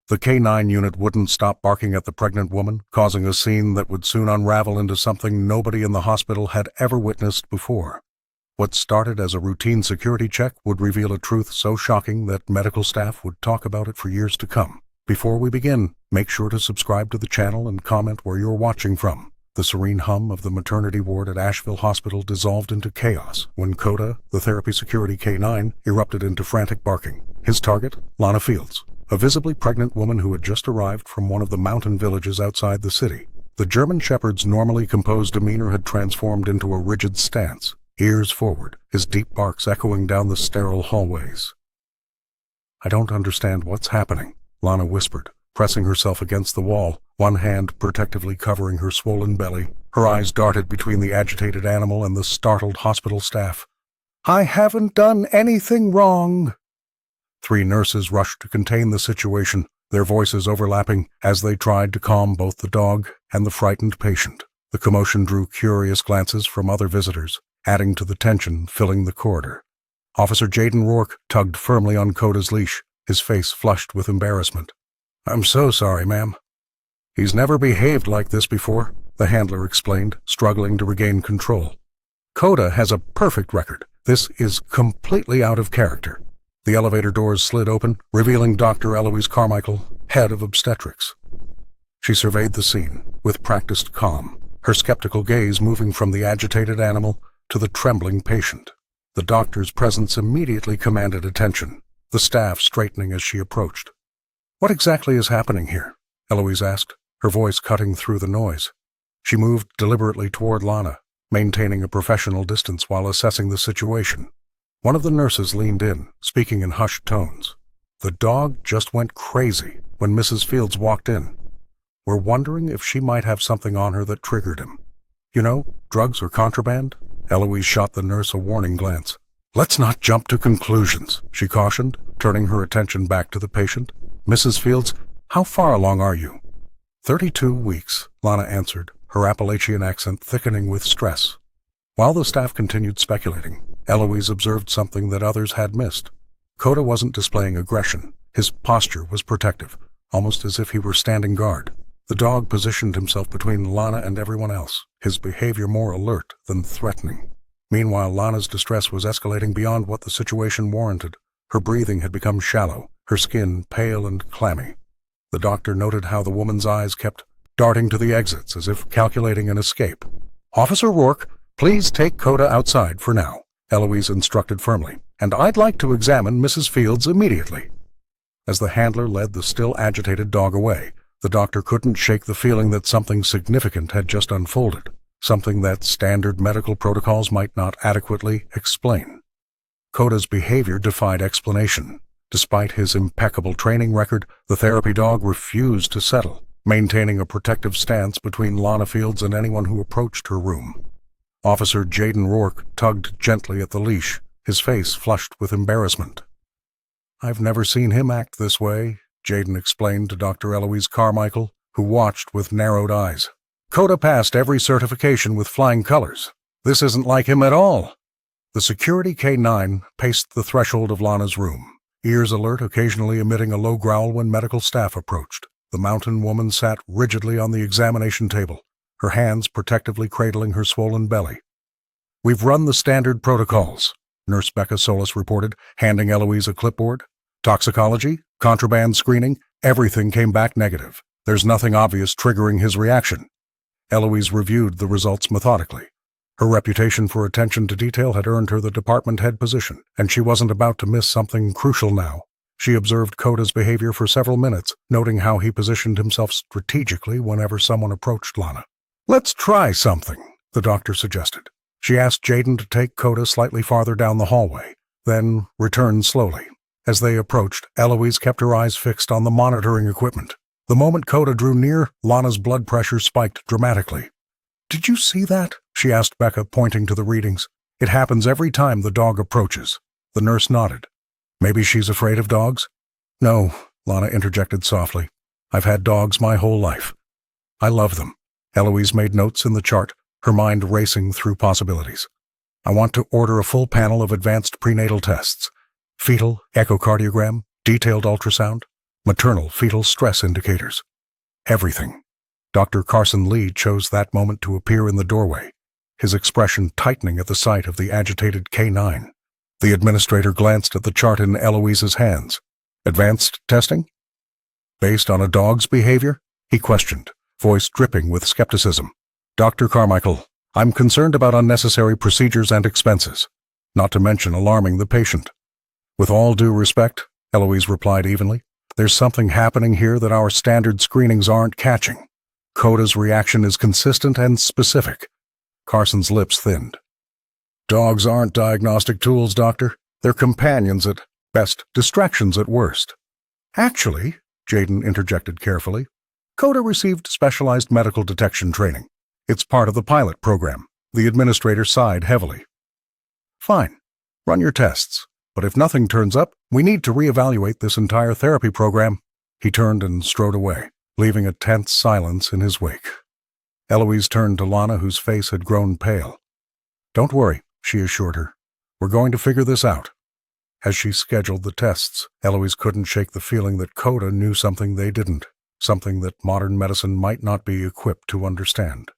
The K-9 unit wouldn't stop barking at the pregnant woman, causing a scene that would soon unravel into something nobody in the hospital had ever witnessed before. What started as a routine security check would reveal a truth so shocking that medical staff would talk about it for years to come. Before we begin, make sure to subscribe to the channel and comment where you're watching from. The serene hum of the maternity ward at Asheville Hospital dissolved into chaos when Coda, the therapy security K-9, erupted into frantic barking. His target, Lana Fields, a visibly pregnant woman who had just arrived from one of the mountain villages outside the city. The German Shepherd's normally composed demeanor had transformed into a rigid stance, ears forward, his deep barks echoing down the sterile hallways. "I don't understand what's happening," Lana whispered, pressing herself against the wall, one hand protectively covering her swollen belly. Her eyes darted between the agitated animal and the startled hospital staff. "I haven't done anything wrong." 3 nurses rushed to contain the situation, their voices overlapping as they tried to calm both the dog and the frightened patient. The commotion drew curious glances from other visitors, adding to the tension filling the corridor. Officer Jaden Rourke tugged firmly on Coda's leash, his face flushed with embarrassment. "I'm so sorry, ma'am." "He's never behaved like this before," the handler explained, struggling to regain control. "Coda has a perfect record. This is completely out of character." The elevator doors slid open, revealing Dr. Eloise Carmichael, head of obstetrics. She surveyed the scene with practiced calm, her skeptical gaze moving from the agitated animal to the trembling patient. The doctor's presence immediately commanded attention, the staff straightening as she approached. "What exactly is happening here?" Eloise asked, her voice cutting through the noise. She moved deliberately toward Lana, maintaining a professional distance while assessing the situation. One of the nurses leaned in, speaking in hushed tones. "The dog just went crazy when Mrs. Fields walked in. We're wondering if she might have something on her that triggered him. You know, drugs or contraband?" Eloise shot the nurse a warning glance. "Let's not jump to conclusions," she cautioned, turning her attention back to the patient. "Mrs. Fields, how far along are you?" 32 weeks, Lana answered, her Appalachian accent thickening with stress. While the staff continued speculating, Eloise observed something that others had missed. Coda wasn't displaying aggression. His posture was protective, almost as if he were standing guard. The dog positioned himself between Lana and everyone else, his behavior more alert than threatening. Meanwhile, Lana's distress was escalating beyond what the situation warranted. Her breathing had become shallow, her skin pale and clammy. The doctor noted how the woman's eyes kept darting to the exits as if calculating an escape. "Officer Rourke, please take Coda outside for now," Eloise instructed firmly, "and I'd like to examine Mrs. Fields immediately." As the handler led the still agitated dog away, the doctor couldn't shake the feeling that something significant had just unfolded, something that standard medical protocols might not adequately explain. Coda's behavior defied explanation. Despite his impeccable training record, the therapy dog refused to settle, maintaining a protective stance between Lana Fields and anyone who approached her room. Officer Jaden Rourke tugged gently at the leash, his face flushed with embarrassment. "I've never seen him act this way," Jaden explained to Dr. Eloise Carmichael, who watched with narrowed eyes. "Coda passed every certification with flying colors. This isn't like him at all." The security K-9 paced the threshold of Lana's room, ears alert, occasionally emitting a low growl when medical staff approached. The mountain woman sat rigidly on the examination table, her hands protectively cradling her swollen belly. "We've run the standard protocols," Nurse Becca Solis reported, handing Eloise a clipboard. "Toxicology, contraband screening, everything came back negative. There's nothing obvious triggering his reaction." Eloise reviewed the results methodically. Her reputation for attention to detail had earned her the department head position, and she wasn't about to miss something crucial now. She observed Coda's behavior for several minutes, noting how he positioned himself strategically whenever someone approached Lana. "Let's try something," the doctor suggested. She asked Jaden to take Coda slightly farther down the hallway, then returned slowly. As they approached, Eloise kept her eyes fixed on the monitoring equipment. The moment Coda drew near, Lana's blood pressure spiked dramatically. "Did you see that?" she asked Becca, pointing to the readings. "It happens every time the dog approaches." The nurse nodded. "Maybe she's afraid of dogs?" "No," Lana interjected softly. "I've had dogs my whole life. I love them." Eloise made notes in the chart, her mind racing through possibilities. "I want to order a full panel of advanced prenatal tests. Fetal, echocardiogram, detailed ultrasound. maternal fetal stress indicators. Everything. Dr. Carson Lee chose that moment to appear in the doorway, his expression tightening at the sight of the agitated K9. The administrator glanced at the chart in Eloise's hands. Advanced testing? Based on a dog's behavior? He questioned, voice dripping with skepticism. Dr. Carmichael, I'm concerned about unnecessary procedures and expenses, not to mention alarming the patient. With all due respect, Eloise replied evenly, there's something happening here that our standard screenings aren't catching. Coda's reaction is consistent and specific. Carson's lips thinned. Dogs aren't diagnostic tools, Doctor. They're companions at best, distractions at worst. Actually, Jaden interjected carefully, Coda received specialized medical detection training. It's part of the pilot program. The administrator sighed heavily. Fine. Run your tests. But if nothing turns up, we need to reevaluate this entire therapy program. He turned and strode away, leaving a tense silence in his wake. Eloise turned to Lana, whose face had grown pale. Don't worry, she assured her. We're going to figure this out. As she scheduled the tests, Eloise couldn't shake the feeling that Coda knew something they didn't, something that modern medicine might not be equipped to understand.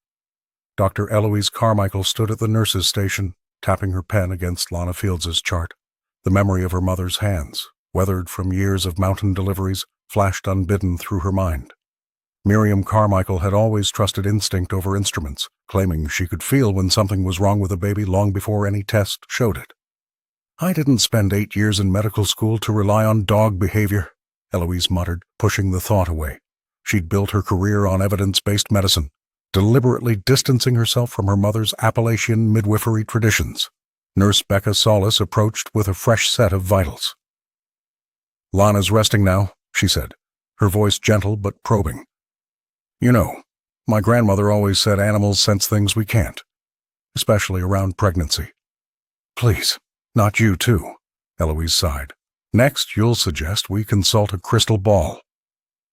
Dr. Eloise Carmichael stood at the nurse's station, tapping her pen against Lana Fields' chart. The memory of her mother's hands, weathered from years of mountain deliveries, flashed unbidden through her mind. Miriam Carmichael had always trusted instinct over instruments, claiming she could feel when something was wrong with a baby long before any test showed it. I didn't spend 8 years in medical school to rely on dog behavior, Eloise muttered, pushing the thought away. She'd built her career on evidence-based medicine, deliberately distancing herself from her mother's Appalachian midwifery traditions. Nurse Becca Solis approached with a fresh set of vitals. Lana's resting now, she said, her voice gentle but probing. You know, my grandmother always said animals sense things we can't, especially around pregnancy. Please, not you too, Eloise sighed. Next, you'll suggest we consult a crystal ball.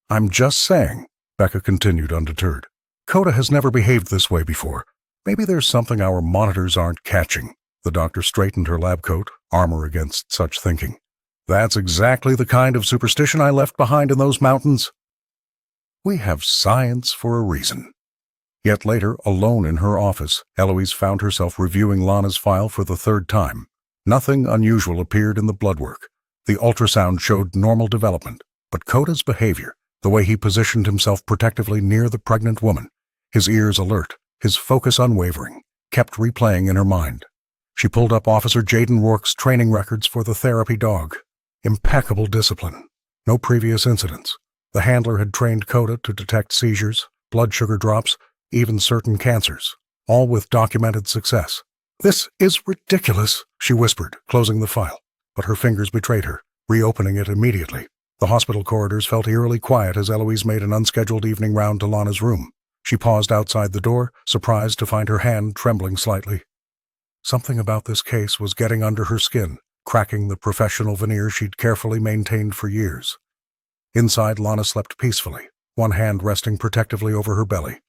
I'm just saying, Becca continued undeterred. Coda has never behaved this way before. Maybe there's something our monitors aren't catching. The doctor straightened her lab coat, armor against such thinking. That's exactly the kind of superstition I left behind in those mountains. We have science for a reason. Yet later, alone in her office, Eloise found herself reviewing Lana's file for the third time. Nothing unusual appeared in the blood work. The ultrasound showed normal development, but Coda's behavior, the way he positioned himself protectively near the pregnant woman, his ears alert, his focus unwavering, kept replaying in her mind. She pulled up Officer Jaden Rourke's training records for the therapy dog. Impeccable discipline. No previous incidents. The handler had trained Coda to detect seizures, blood sugar drops, even certain cancers, all with documented success. This is ridiculous, she whispered, closing the file, but her fingers betrayed her, reopening it immediately. The hospital corridors felt eerily quiet as Eloise made an unscheduled evening round to Lana's room. She paused outside the door, surprised to find her hand trembling slightly. Something about this case was getting under her skin, cracking the professional veneer she'd carefully maintained for years. Inside, Lana slept peacefully, one hand resting protectively over her belly.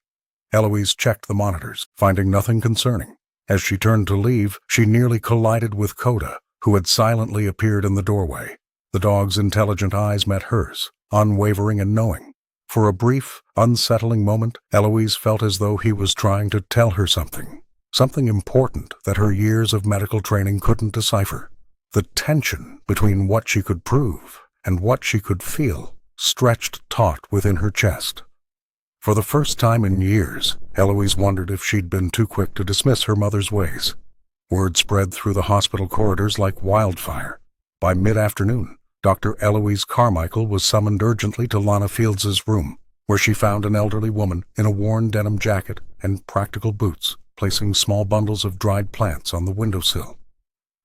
Eloise checked the monitors, finding nothing concerning. As she turned to leave, she nearly collided with Coda, who had silently appeared in the doorway. The dog's intelligent eyes met hers, unwavering and knowing. For a brief, unsettling moment, Eloise felt as though he was trying to tell her something important that her years of medical training couldn't decipher. The tension between what she could prove and what she could feel stretched taut within her chest. For the first time in years, Eloise wondered if she'd been too quick to dismiss her mother's ways. Word spread through the hospital corridors like wildfire. By mid-afternoon, Dr. Eloise Carmichael was summoned urgently to Lana Fields' room, where she found an elderly woman in a worn denim jacket and practical boots, placing small bundles of dried plants on the windowsill.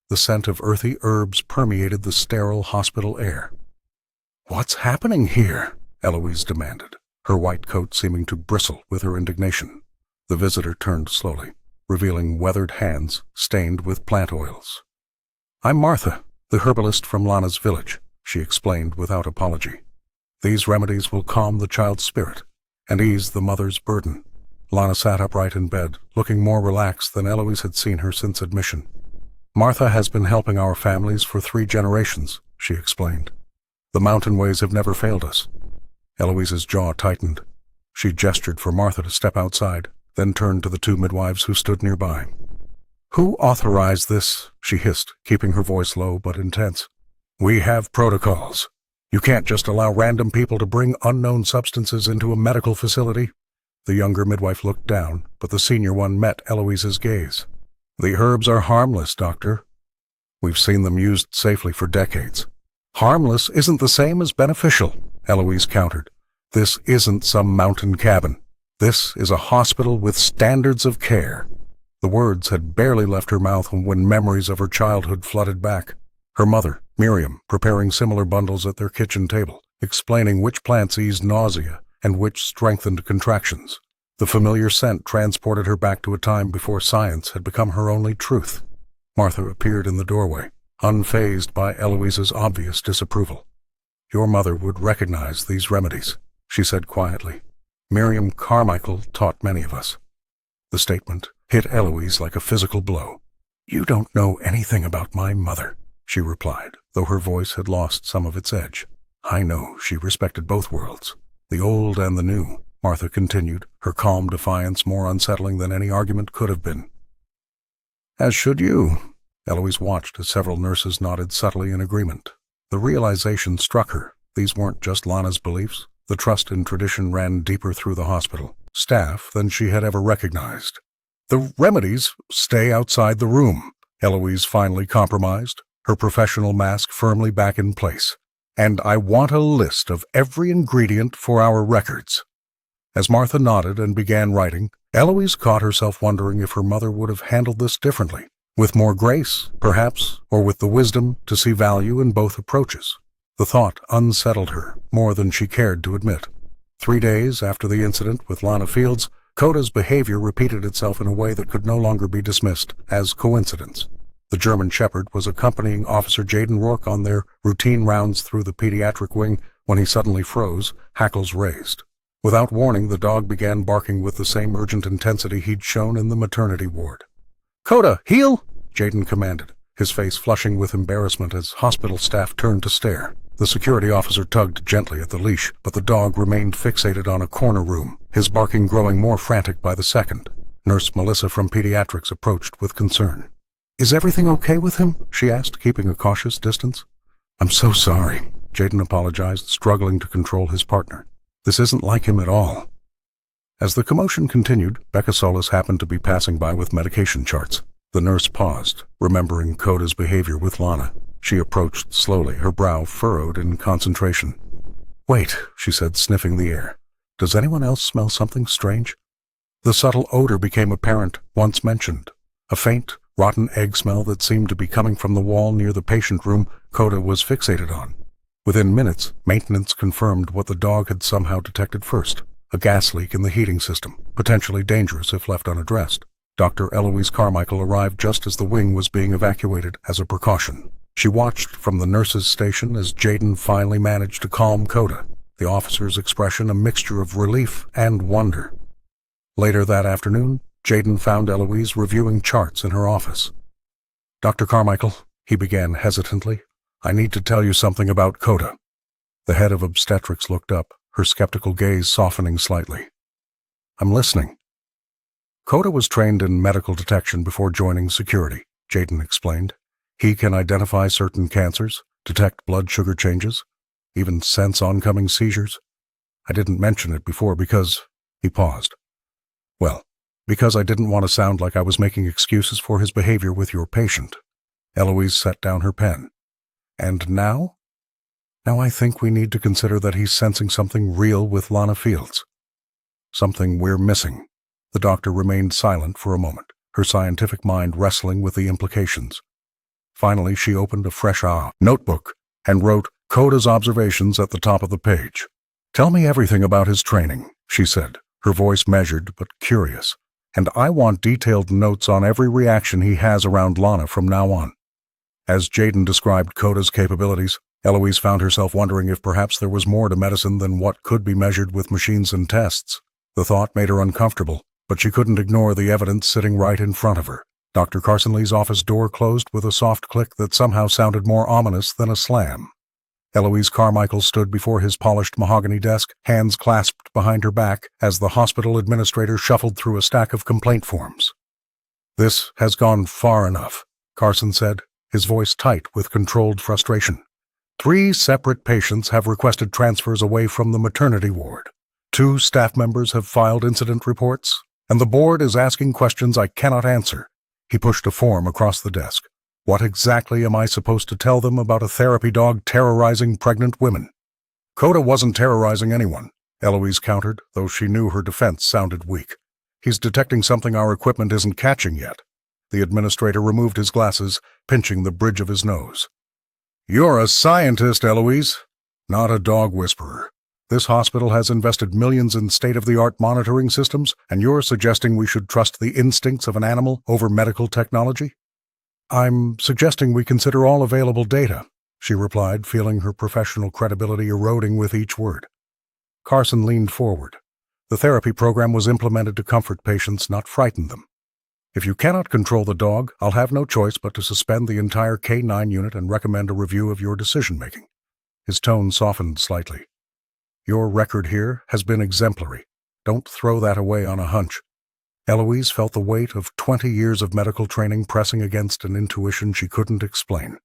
The scent of earthy herbs permeated the sterile hospital air. "What's happening here?" Eloise demanded, her white coat seeming to bristle with her indignation. The visitor turned slowly, revealing weathered hands stained with plant oils. "I'm Martha, the herbalist from Lana's village," she explained without apology. "These remedies will calm the child's spirit and ease the mother's burden." Lana sat upright in bed, looking more relaxed than Eloise had seen her since admission. "Martha has been helping our families for 3 generations," she explained. The mountain ways have never failed us. Eloise's jaw tightened. She gestured for Martha to step outside, then turned to the two midwives who stood nearby. "Who authorized this?" she hissed, keeping her voice low but intense. "We have protocols. You can't just allow random people to bring unknown substances into a medical facility." The younger midwife looked down, but the senior one met Eloise's gaze. "The herbs are harmless, Doctor. We've seen them used safely for decades." "Harmless isn't the same as beneficial," Eloise countered. "This isn't some mountain cabin. This is a hospital with standards of care." The words had barely left her mouth when memories of her childhood flooded back. Her mother, Miriam, preparing similar bundles at their kitchen table, explaining which plants eased nausea and which strengthened contractions. The familiar scent transported her back to a time before science had become her only truth. Martha appeared in the doorway, unfazed by Eloise's obvious disapproval. "Your mother would recognize these remedies," she said quietly. "Miriam Carmichael taught many of us." The statement hit Eloise like a physical blow. "You don't know anything about my mother," she replied, though her voice had lost some of its edge. "I know she respected both worlds, the old and the new," Martha continued, her calm defiance more unsettling than any argument could have been. "As should you." Eloise watched as several nurses nodded subtly in agreement. The realization struck her. These weren't just Lana's beliefs. The trust in tradition ran deeper through the hospital staff than she had ever recognized. "The remedies stay outside the room," Eloise finally compromised, her professional mask firmly back in place. "And I want a list of every ingredient for our records." As Martha nodded and began writing, Eloise caught herself wondering if her mother would have handled this differently, with more grace, perhaps, or with the wisdom to see value in both approaches. The thought unsettled her more than she cared to admit. 3 days after the incident with Lana Fields, Coda's behavior repeated itself in a way that could no longer be dismissed as coincidence. The German Shepherd was accompanying Officer Jaden Rourke on their routine rounds through the pediatric wing when he suddenly froze, hackles raised. Without warning, the dog began barking with the same urgent intensity he'd shown in the maternity ward. "Coda, heel!" Jaden commanded, his face flushing with embarrassment as hospital staff turned to stare. The security officer tugged gently at the leash, but the dog remained fixated on a corner room, his barking growing more frantic by the second. Nurse Melissa from Pediatrics approached with concern. "Is everything okay with him?" she asked, keeping a cautious distance. "I'm so sorry," Jaden apologized, struggling to control his partner. "This isn't like him at all." As the commotion continued, Becca Solis happened to be passing by with medication charts. The nurse paused, remembering Coda's behavior with Lana. She approached slowly, her brow furrowed in concentration. "Wait," she said, sniffing the air. "Does anyone else smell something strange?" The subtle odor became apparent once mentioned. A faint, rotten egg smell that seemed to be coming from the wall near the patient room Coda was fixated on. Within minutes, maintenance confirmed what the dog had somehow detected first: a gas leak in the heating system, potentially dangerous if left unaddressed. Dr. Eloise Carmichael arrived just as the wing was being evacuated as a precaution. She watched from the nurse's station as Jaden finally managed to calm Coda, the officer's expression a mixture of relief and wonder. Later that afternoon, Jaden found Eloise reviewing charts in her office. "Dr. Carmichael," he began hesitantly, "I need to tell you something about Coda." The head of obstetrics looked up, her skeptical gaze softening slightly. "I'm listening." "Coda was trained in medical detection before joining security," Jaden explained. "He can identify certain cancers, detect blood sugar changes, even sense oncoming seizures. I didn't mention it before because—" he paused. "Well, because I didn't want to sound like I was making excuses for his behavior with your patient." Eloise set down her pen. "And now? Now I think we need to consider that he's sensing something real with Lana Fields. Something we're missing." The doctor remained silent for a moment, her scientific mind wrestling with the implications. Finally, she opened a fresh notebook and wrote Coda's observations at the top of the page. "Tell me everything about his training," she said, her voice measured but curious. "And I want detailed notes on every reaction he has around Lana from now on." As Jaden described Coda's capabilities, Eloise found herself wondering if perhaps there was more to medicine than what could be measured with machines and tests. The thought made her uncomfortable, but she couldn't ignore the evidence sitting right in front of her. Dr. Carson Lee's office door closed with a soft click that somehow sounded more ominous than a slam. Eloise Carmichael stood before his polished mahogany desk, hands clasped behind her back, as the hospital administrator shuffled through a stack of complaint forms. "This has gone far enough," Carson said, his voice tight with controlled frustration. 3 separate patients have requested transfers away from the maternity ward. 2 staff members have filed incident reports, and the board is asking questions I cannot answer. He pushed a form across the desk. What exactly am I supposed to tell them about a therapy dog terrorizing pregnant women? Coda wasn't terrorizing anyone, Eloise countered, though she knew her defense sounded weak. He's detecting something our equipment isn't catching yet. The administrator removed his glasses, pinching the bridge of his nose. You're a scientist, Eloise, not a dog whisperer. This hospital has invested millions in state-of-the-art monitoring systems, and you're suggesting we should trust the instincts of an animal over medical technology? I'm suggesting we consider all available data, she replied, feeling her professional credibility eroding with each word. Carson leaned forward. The therapy program was implemented to comfort patients, not frighten them. If you cannot control the dog, I'll have no choice but to suspend the entire K9 unit and recommend a review of your decision-making. His tone softened slightly. Your record here has been exemplary. Don't throw that away on a hunch. Eloise felt the weight of 20 years of medical training pressing against an intuition she couldn't explain.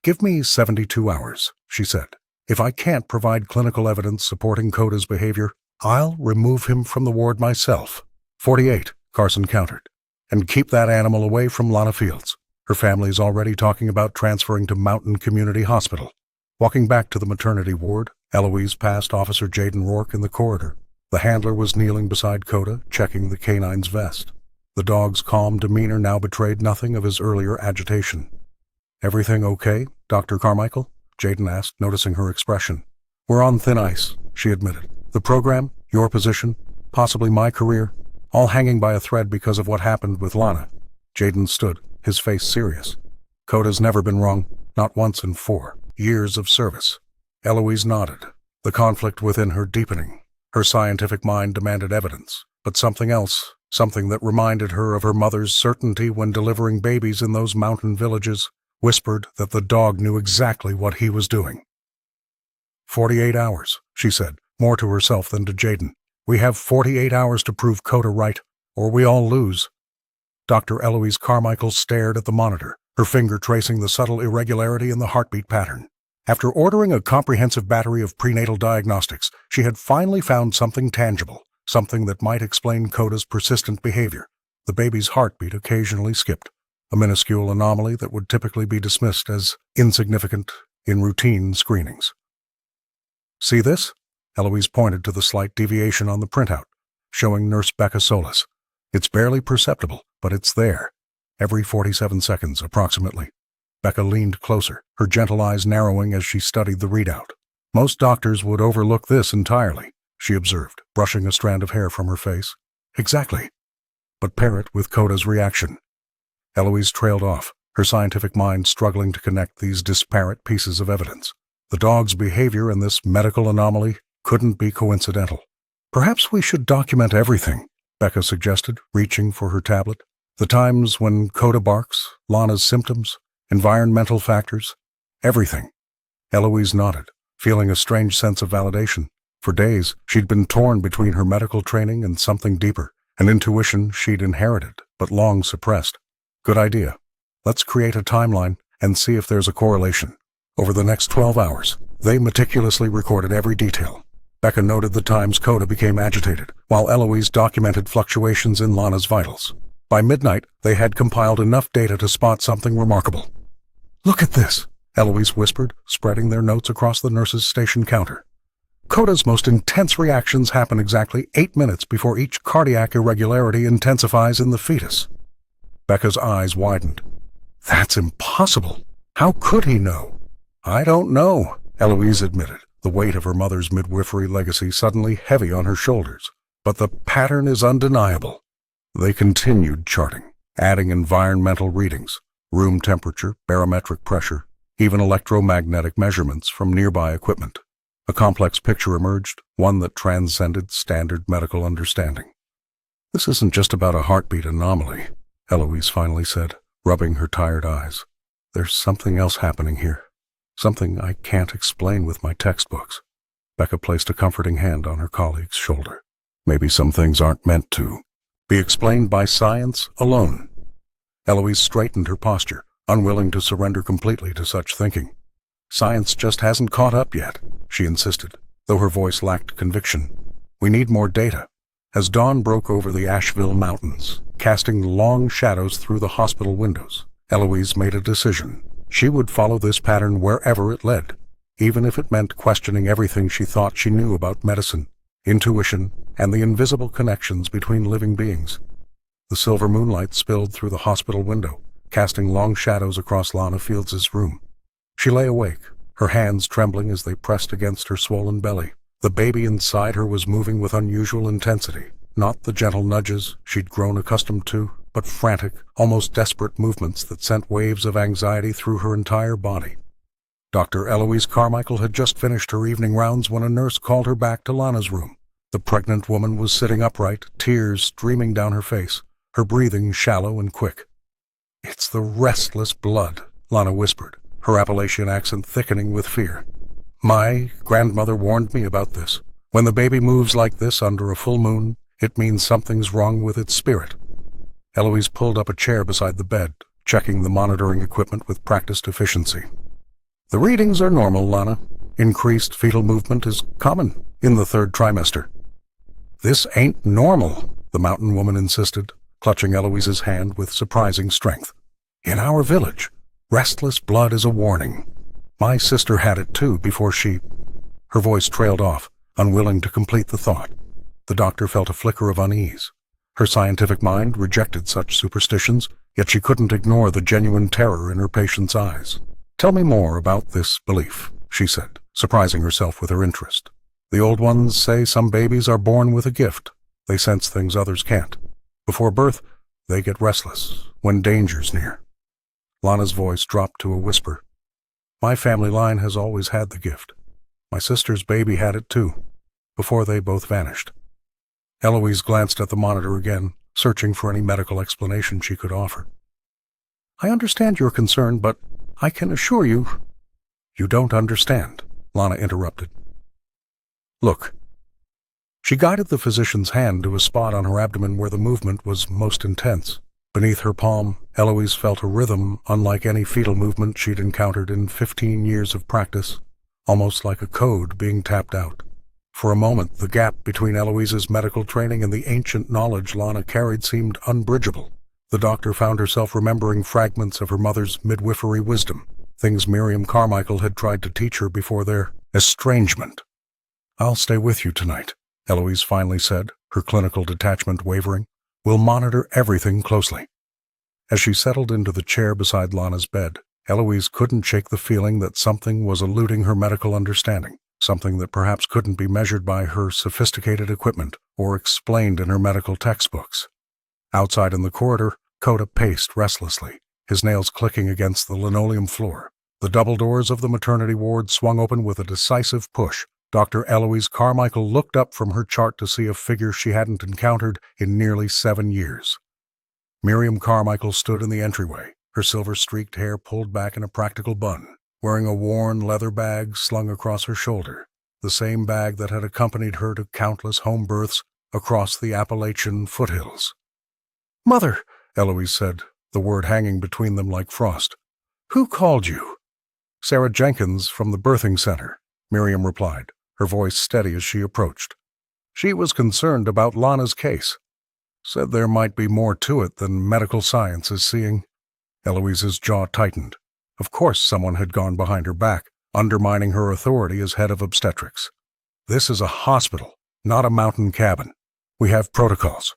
Give me 72 hours, she said. If I can't provide clinical evidence supporting Coda's behavior, I'll remove him from the ward myself. 48, Carson countered. And keep that animal away from Lana Fields. Her family's already talking about transferring to Mountain Community Hospital. Walking back to the maternity ward, Eloise passed Officer Jaden Rourke in the corridor. The handler was kneeling beside Coda, checking the canine's vest. The dog's calm demeanor now betrayed nothing of his earlier agitation. Everything okay, Dr. Carmichael? Jaden asked, noticing her expression. We're on thin ice, she admitted. The program, your position, possibly my career, all hanging by a thread because of what happened with Lana. Jaden stood, his face serious. Coda's never been wrong, not once in 4 years of service. Eloise nodded, the conflict within her deepening. Her scientific mind demanded evidence, but something else, something that reminded her of her mother's certainty when delivering babies in those mountain villages, whispered that the dog knew exactly what he was doing. 48 hours, she said, more to herself than to Jaden. We have 48 hours to prove Coda right, or we all lose. Dr. Eloise Carmichael stared at the monitor, her finger tracing the subtle irregularity in the heartbeat pattern. After ordering a comprehensive battery of prenatal diagnostics, she had finally found something tangible, something that might explain Coda's persistent behavior. The baby's heartbeat occasionally skipped, a minuscule anomaly that would typically be dismissed as insignificant in routine screenings. See this? Eloise pointed to the slight deviation on the printout, showing Nurse Becca Solis. It's barely perceptible, but it's there. Every 47 seconds, approximately. Becca leaned closer, her gentle eyes narrowing as she studied the readout. Most doctors would overlook this entirely, she observed, brushing a strand of hair from her face. Exactly. But pair it with Coda's reaction. Eloise trailed off, her scientific mind struggling to connect these disparate pieces of evidence. The dog's behavior in this medical anomaly couldn't be coincidental. Perhaps we should document everything, Becca suggested, reaching for her tablet. The times when Coda barks, Lana's symptoms, environmental factors, everything. Eloise nodded, feeling a strange sense of validation. For days, she'd been torn between her medical training and something deeper, an intuition she'd inherited, but long suppressed. Good idea. Let's create a timeline and see if there's a correlation. Over the next 12 hours, they meticulously recorded every detail. Becca noted the times Coda became agitated, while Eloise documented fluctuations in Lana's vitals. By midnight, they had compiled enough data to spot something remarkable. Look at this, Eloise whispered, spreading their notes across the nurse's station counter. Coda's most intense reactions happen exactly 8 minutes before each cardiac irregularity intensifies in the fetus. Becca's eyes widened. That's impossible. How could he know? I don't know, Eloise admitted, the weight of her mother's midwifery legacy suddenly heavy on her shoulders. But the pattern is undeniable. They continued charting, adding environmental readings, room temperature, barometric pressure, even electromagnetic measurements from nearby equipment. A complex picture emerged, one that transcended standard medical understanding. This isn't just about a heartbeat anomaly, Eloise finally said, rubbing her tired eyes. There's something else happening here. Something I can't explain with my textbooks. Becca placed a comforting hand on her colleague's shoulder. Maybe some things aren't meant to be explained by science alone. Eloise straightened her posture, unwilling to surrender completely to such thinking. Science just hasn't caught up yet, she insisted, though her voice lacked conviction. We need more data. As dawn broke over the Asheville Mountains, casting long shadows through the hospital windows, Eloise made a decision. She would follow this pattern wherever it led, even if it meant questioning everything she thought she knew about medicine, intuition, and the invisible connections between living beings. The silver moonlight spilled through the hospital window, casting long shadows across Lana Fields' room. She lay awake, her hands trembling as they pressed against her swollen belly. The baby inside her was moving with unusual intensity, not the gentle nudges she'd grown accustomed to, but frantic, almost desperate movements that sent waves of anxiety through her entire body. Dr. Eloise Carmichael had just finished her evening rounds when a nurse called her back to Lana's room. The pregnant woman was sitting upright, tears streaming down her face, her breathing shallow and quick. "It's the restless blood," Lana whispered, her Appalachian accent thickening with fear. "My grandmother warned me about this. When the baby moves like this under a full moon, it means something's wrong with its spirit." Eloise pulled up a chair beside the bed, checking the monitoring equipment with practiced efficiency. "The readings are normal, Lana. Increased fetal movement is common in the third trimester." "This ain't normal," the mountain woman insisted, clutching Eloise's hand with surprising strength. "In our village, restless blood is a warning. My sister had it too before she—" Her voice trailed off, unwilling to complete the thought. The doctor felt a flicker of unease. Her scientific mind rejected such superstitions, yet she couldn't ignore the genuine terror in her patient's eyes. "Tell me more about this belief," she said, surprising herself with her interest. "The old ones say some babies are born with a gift. They sense things others can't. Before birth, they get restless when danger's near." Lana's voice dropped to a whisper. "My family line has always had the gift. My sister's baby had it too, before they both vanished." Eloise glanced at the monitor again, searching for any medical explanation she could offer. "I understand your concern, but I can assure you—" "You don't understand," Lana interrupted. "Look." She guided the physician's hand to a spot on her abdomen where the movement was most intense. Beneath her palm, Eloise felt a rhythm unlike any fetal movement she'd encountered in 15 years of practice, almost like a code being tapped out. For a moment, the gap between Eloise's medical training and the ancient knowledge Lana carried seemed unbridgeable. The doctor found herself remembering fragments of her mother's midwifery wisdom, things Miriam Carmichael had tried to teach her before their estrangement. "I'll stay with you tonight," Eloise finally said, her clinical detachment wavering. "We'll monitor everything closely." As she settled into the chair beside Lana's bed, Eloise couldn't shake the feeling that something was eluding her medical understanding, something that perhaps couldn't be measured by her sophisticated equipment or explained in her medical textbooks. Outside in the corridor, Coda paced restlessly, his nails clicking against the linoleum floor. The double doors of the maternity ward swung open with a decisive push. Dr. Eloise Carmichael looked up from her chart to see a figure she hadn't encountered in nearly 7 years. Miriam Carmichael stood in the entryway, her silver-streaked hair pulled back in a practical bun, wearing a worn leather bag slung across her shoulder, the same bag that had accompanied her to countless home births across the Appalachian foothills. "Mother," Eloise said, the word hanging between them like frost. "Who called you?" "Sarah Jenkins from the birthing center," Miriam replied, her voice steady as she approached. "She was concerned about Lana's case. Said there might be more to it than medical science is seeing." Eloise's jaw tightened. Of course someone had gone behind her back, undermining her authority as head of obstetrics. "This is a hospital, not a mountain cabin. We have protocols.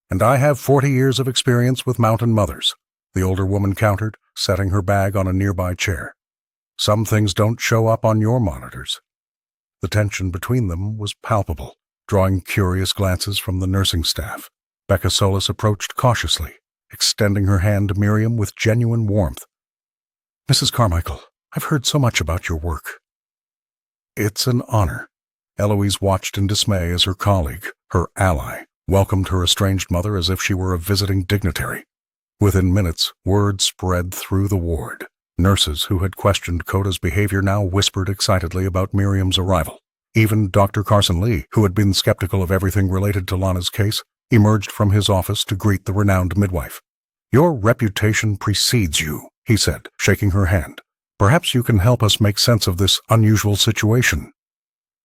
And I have 40 years of experience with mountain mothers," the older woman countered, setting her bag on a nearby chair. "Some things don't show up on your monitors." The tension between them was palpable, drawing curious glances from the nursing staff. Becca Solis approached cautiously, extending her hand to Miriam with genuine warmth. "Mrs. Carmichael, I've heard so much about your work." "It's an honor." Eloise watched in dismay as her colleague, her ally, welcomed her estranged mother as if she were a visiting dignitary. Within minutes, word spread through the ward. Nurses who had questioned Coda's behavior now whispered excitedly about Miriam's arrival. Even Dr. Carson Lee, who had been skeptical of everything related to Lana's case, emerged from his office to greet the renowned midwife. "Your reputation precedes you," he said, shaking her hand. "Perhaps you can help us make sense of this unusual situation."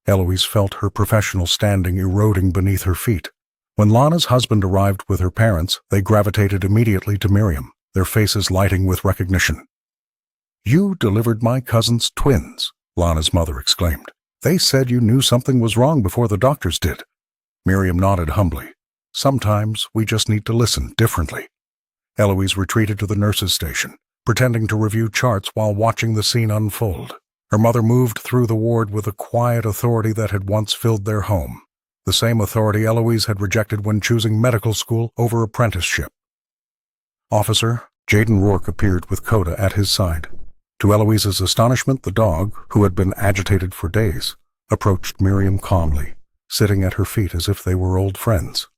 Eloise felt her professional standing eroding beneath her feet. When Lana's husband arrived with her parents, they gravitated immediately to Miriam, their faces lighting with recognition. "You delivered my cousin's twins," Lana's mother exclaimed. "They said you knew something was wrong before the doctors did." Miriam nodded humbly. "Sometimes we just need to listen differently." Eloise retreated to the nurse's station, pretending to review charts while watching the scene unfold. Her mother moved through the ward with a quiet authority that had once filled their home, the same authority Eloise had rejected when choosing medical school over apprenticeship. Officer Jaden Rourke appeared with Coda at his side. To Eloise's astonishment, the dog, who had been agitated for days, approached Miriam calmly, sitting at her feet as if they were old friends.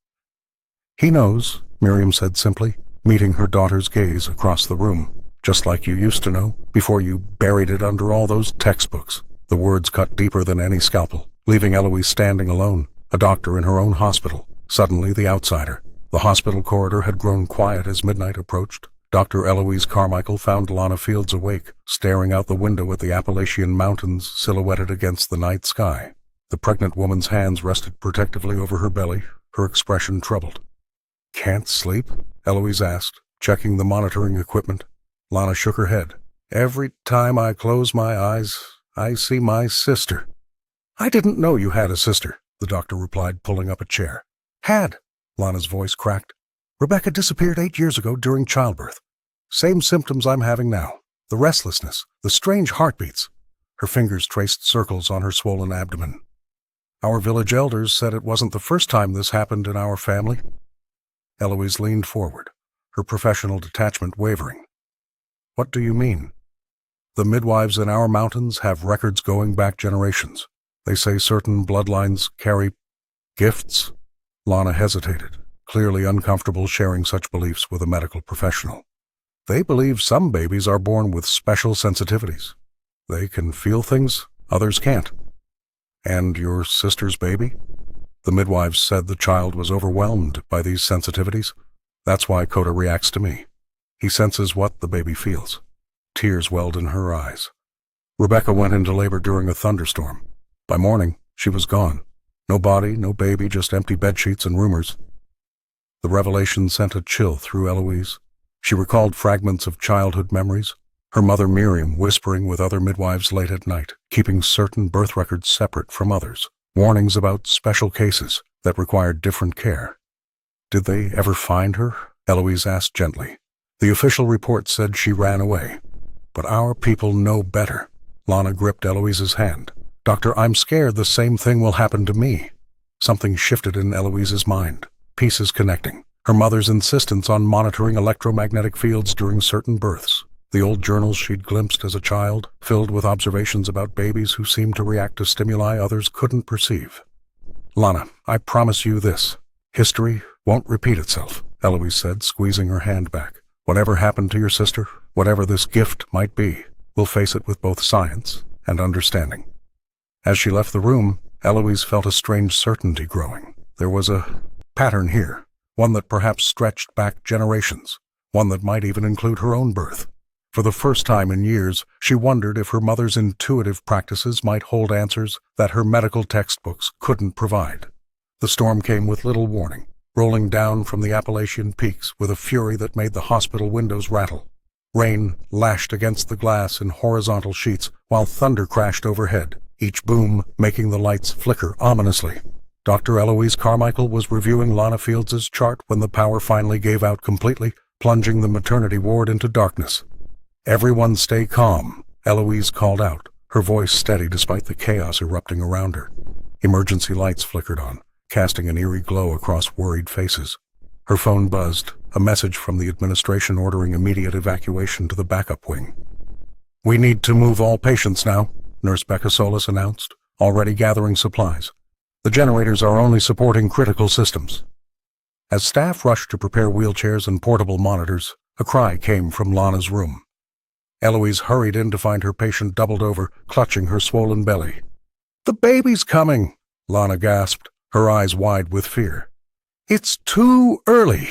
"He knows," Miriam said simply, meeting her daughter's gaze across the room. "Just like you used to know, before you buried it under all those textbooks." The words cut deeper than any scalpel, leaving Eloise standing alone, a doctor in her own hospital, suddenly the outsider. The hospital corridor had grown quiet as midnight approached. Dr. Eloise Carmichael found Lana Fields awake, staring out the window at the Appalachian Mountains silhouetted against the night sky. The pregnant woman's hands rested protectively over her belly, her expression troubled. "Can't sleep?" Eloise asked, checking the monitoring equipment. Lana shook her head. "Every time I close my eyes, I see my sister." "I didn't know you had a sister," the doctor replied, pulling up a chair. "Had," Lana's voice cracked. "Rebecca disappeared 8 years ago during childbirth. Same symptoms I'm having now. The restlessness, the strange heartbeats." Her fingers traced circles on her swollen abdomen. "Our village elders said it wasn't the first time this happened in our family." Eloise leaned forward, her professional detachment wavering. "What do you mean?" "The midwives in our mountains have records going back generations. They say certain bloodlines carry gifts." Lana hesitated, clearly uncomfortable sharing such beliefs with a medical professional. "They believe some babies are born with special sensitivities. They can feel things others can't." "And your sister's baby?" "The midwives said the child was overwhelmed by these sensitivities. That's why Coda reacts to me. He senses what the baby feels." Tears welled in her eyes. "Rebecca went into labor during a thunderstorm. By morning, she was gone. No body, no baby, just empty bedsheets and rumors." The revelation sent a chill through Eloise. She recalled fragments of childhood memories, her mother Miriam whispering with other midwives late at night, keeping certain birth records separate from others, warnings about special cases that required different care. "Did they ever find her?" Eloise asked gently. "The official report said she ran away. But our people know better." Lana gripped Eloise's hand. "Doctor, I'm scared the same thing will happen to me." Something shifted in Eloise's mind, pieces connecting. Her mother's insistence on monitoring electromagnetic fields during certain births. The old journals she'd glimpsed as a child, filled with observations about babies who seemed to react to stimuli others couldn't perceive. "Lana, I promise you this. History won't repeat itself," Eloise said, squeezing her hand back. "Whatever happened to your sister, whatever this gift might be, we'll face it with both science and understanding." As she left the room, Eloise felt a strange certainty growing. There was a pattern here, one that perhaps stretched back generations, one that might even include her own birth. For the first time in years, she wondered if her mother's intuitive practices might hold answers that her medical textbooks couldn't provide. The storm came with little warning, rolling down from the Appalachian peaks with a fury that made the hospital windows rattle. Rain lashed against the glass in horizontal sheets while thunder crashed overhead, each boom making the lights flicker ominously. Dr. Eloise Carmichael was reviewing Lana Fields' chart when the power finally gave out completely, plunging the maternity ward into darkness. "Everyone stay calm," Eloise called out, her voice steady despite the chaos erupting around her. Emergency lights flickered on, casting an eerie glow across worried faces. Her phone buzzed, a message from the administration ordering immediate evacuation to the backup wing. "We need to move all patients now," Nurse Becca Solis announced, already gathering supplies. "The generators are only supporting critical systems." As staff rushed to prepare wheelchairs and portable monitors, a cry came from Lana's room. Eloise hurried in to find her patient doubled over, clutching her swollen belly. "The baby's coming," Lana gasped, her eyes wide with fear. "It's too early."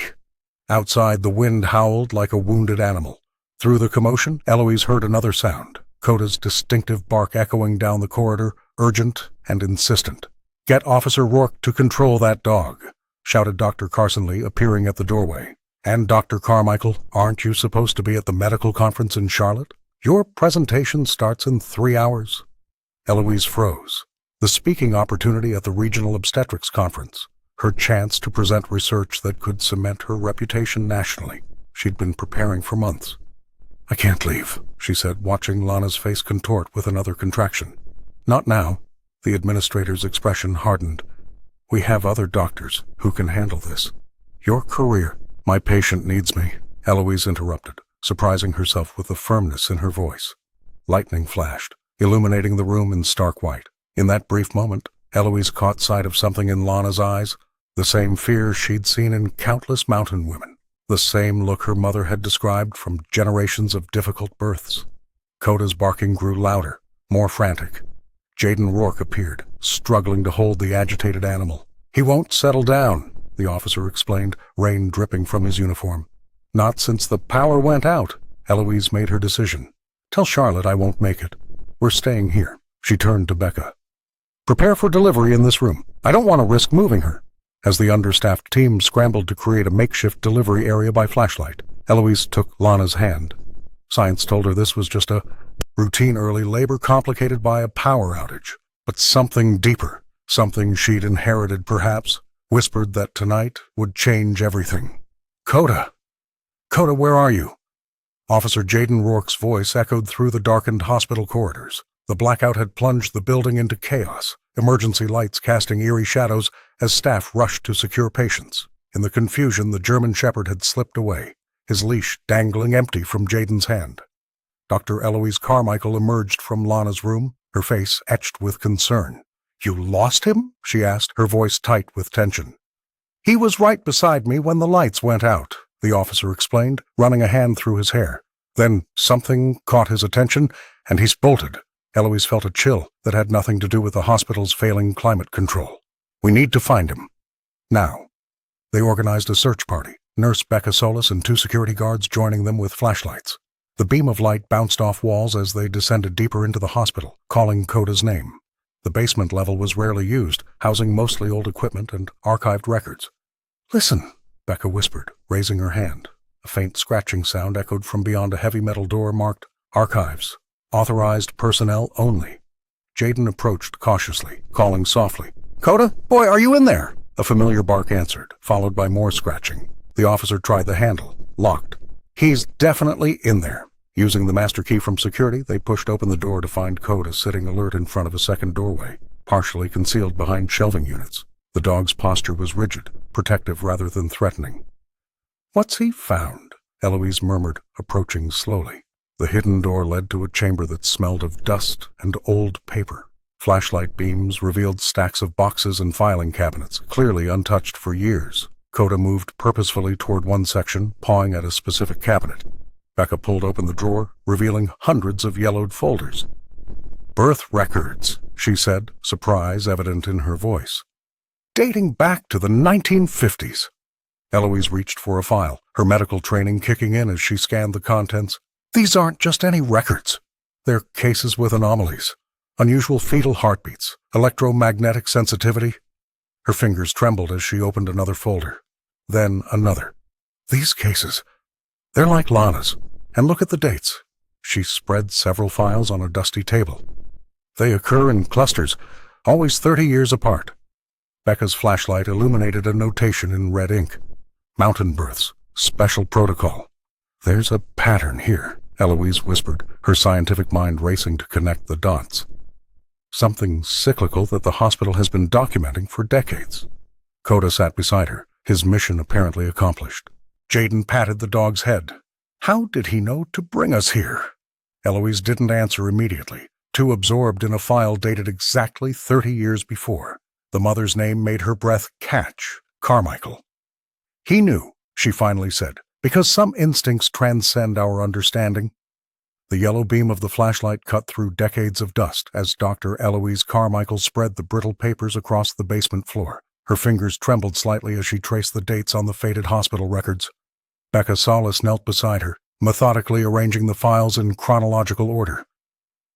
Outside, the wind howled like a wounded animal. Through the commotion, Eloise heard another sound, Coda's distinctive bark echoing down the corridor, urgent and insistent. "Get Officer Rourke to control that dog," shouted Dr. Carsonley, appearing at the doorway. "And Dr. Carmichael, aren't you supposed to be at the medical conference in Charlotte? Your presentation starts in 3 hours." Eloise froze. The speaking opportunity at the Regional Obstetrics Conference, her chance to present research that could cement her reputation nationally. She'd been preparing for months. "I can't leave," she said, watching Lana's face contort with another contraction. "Not now." The administrator's expression hardened. "We have other doctors who can handle this. Your career—" "My patient needs me," Eloise interrupted, surprising herself with the firmness in her voice. Lightning flashed, illuminating the room in stark white. In that brief moment, Eloise caught sight of something in Lana's eyes, the same fear she'd seen in countless mountain women, the same look her mother had described from generations of difficult births. Coda's barking grew louder, more frantic. Jaden Rourke appeared, struggling to hold the agitated animal. "He won't settle down," the officer explained, rain dripping from his uniform. "Not since the power went out." Eloise made her decision. "Tell Charlotte I won't make it. We're staying here." She turned to Becca. "Prepare for delivery in this room. I don't want to risk moving her." As the understaffed team scrambled to create a makeshift delivery area by flashlight, Eloise took Lana's hand. Science told her this was just a routine early labor complicated by a power outage. But something deeper, something she'd inherited perhaps, whispered that tonight would change everything. "Coda! Coda, where are you?" Officer Jaden Rourke's voice echoed through the darkened hospital corridors. The blackout had plunged the building into chaos, emergency lights casting eerie shadows as staff rushed to secure patients. In the confusion, the German Shepherd had slipped away, his leash dangling empty from Jaden's hand. Dr. Eloise Carmichael emerged from Lana's room, her face etched with concern. "You lost him?" she asked, her voice tight with tension. "He was right beside me when the lights went out," the officer explained, running a hand through his hair. Then something caught his attention, and he bolted. Eloise felt a chill that had nothing to do with the hospital's failing climate control. "We need to find him. Now." They organized a search party, Nurse Becca Solis and 2 security guards joining them with flashlights. The beam of light bounced off walls as they descended deeper into the hospital, calling Coda's name. The basement level was rarely used, housing mostly old equipment and archived records. "Listen," Becca whispered, raising her hand. A faint scratching sound echoed from beyond a heavy metal door marked Archives. Authorized personnel only. Jaden approached cautiously, calling softly. "Coda? Boy, are you in there?" A familiar bark answered, followed by more scratching. The officer tried the handle, locked. "He's definitely in there." Using the master key from security, they pushed open the door to find Coda sitting alert in front of a second doorway, partially concealed behind shelving units. The dog's posture was rigid, protective rather than threatening. "What's he found?" Eloise murmured, approaching slowly. The hidden door led to a chamber that smelled of dust and old paper. Flashlight beams revealed stacks of boxes and filing cabinets, clearly untouched for years. Coda moved purposefully toward one section, pawing at a specific cabinet. Becca pulled open the drawer, revealing hundreds of yellowed folders. "Birth records," she said, surprise evident in her voice. "Dating back to the 1950s. Eloise reached for a file, her medical training kicking in as she scanned the contents. "These aren't just any records. They're cases with anomalies. Unusual fetal heartbeats, electromagnetic sensitivity." Her fingers trembled as she opened another folder. Then another. "These cases, they're like Lana's. And look at the dates." She spread several files on a dusty table. "They occur in clusters, always 30 years apart." Becca's flashlight illuminated a notation in red ink. "Mountain births, special protocol." "There's a pattern here," Eloise whispered, her scientific mind racing to connect the dots. "Something cyclical that the hospital has been documenting for decades." Coda sat beside her, his mission apparently accomplished. Jaden patted the dog's head. "How did he know to bring us here?" Eloise didn't answer immediately, too absorbed in a file dated exactly 30 years before. The mother's name made her breath catch. Carmichael. "He knew," she finally said, "because some instincts transcend our understanding." The yellow beam of the flashlight cut through decades of dust as Dr. Eloise Carmichael spread the brittle papers across the basement floor. Her fingers trembled slightly as she traced the dates on the faded hospital records. Becca Solis knelt beside her, methodically arranging the files in chronological order.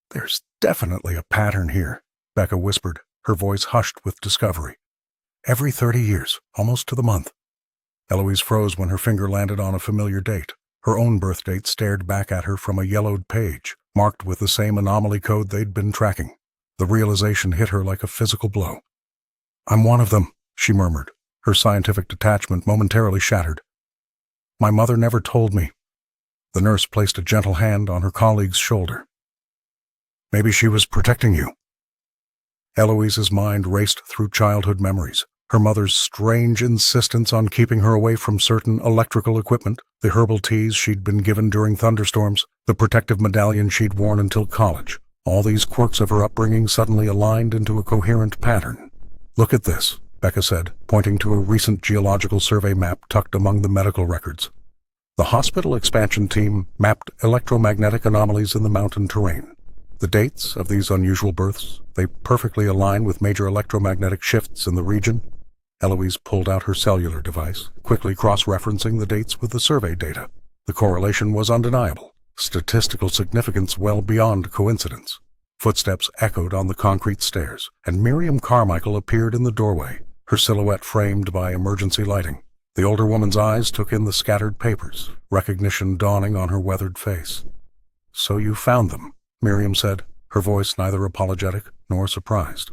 "There's definitely a pattern here," Becca whispered, her voice hushed with discovery. "Every 30 years, almost to the month." Eloise froze when her finger landed on a familiar date. Her own birth date stared back at her from a yellowed page, marked with the same anomaly code they'd been tracking. The realization hit her like a physical blow. "I'm one of them," she murmured, her scientific detachment momentarily shattered. "My mother never told me." The nurse placed a gentle hand on her colleague's shoulder. "Maybe she was protecting you." Eloise's mind raced through childhood memories. Her mother's strange insistence on keeping her away from certain electrical equipment, the herbal teas she'd been given during thunderstorms, the protective medallion she'd worn until college. All these quirks of her upbringing suddenly aligned into a coherent pattern. "Look at this," Becca said, pointing to a recent geological survey map tucked among the medical records. The hospital expansion team mapped electromagnetic anomalies in the mountain terrain. The dates of these unusual births, they perfectly align with major electromagnetic shifts in the region. Eloise pulled out her cellular device, quickly cross-referencing the dates with the survey data. The correlation was undeniable, statistical significance well beyond coincidence. Footsteps echoed on the concrete stairs, and Miriam Carmichael appeared in the doorway, her silhouette framed by emergency lighting. The older woman's eyes took in the scattered papers, recognition dawning on her weathered face. "So you found them," Miriam said, her voice neither apologetic nor surprised.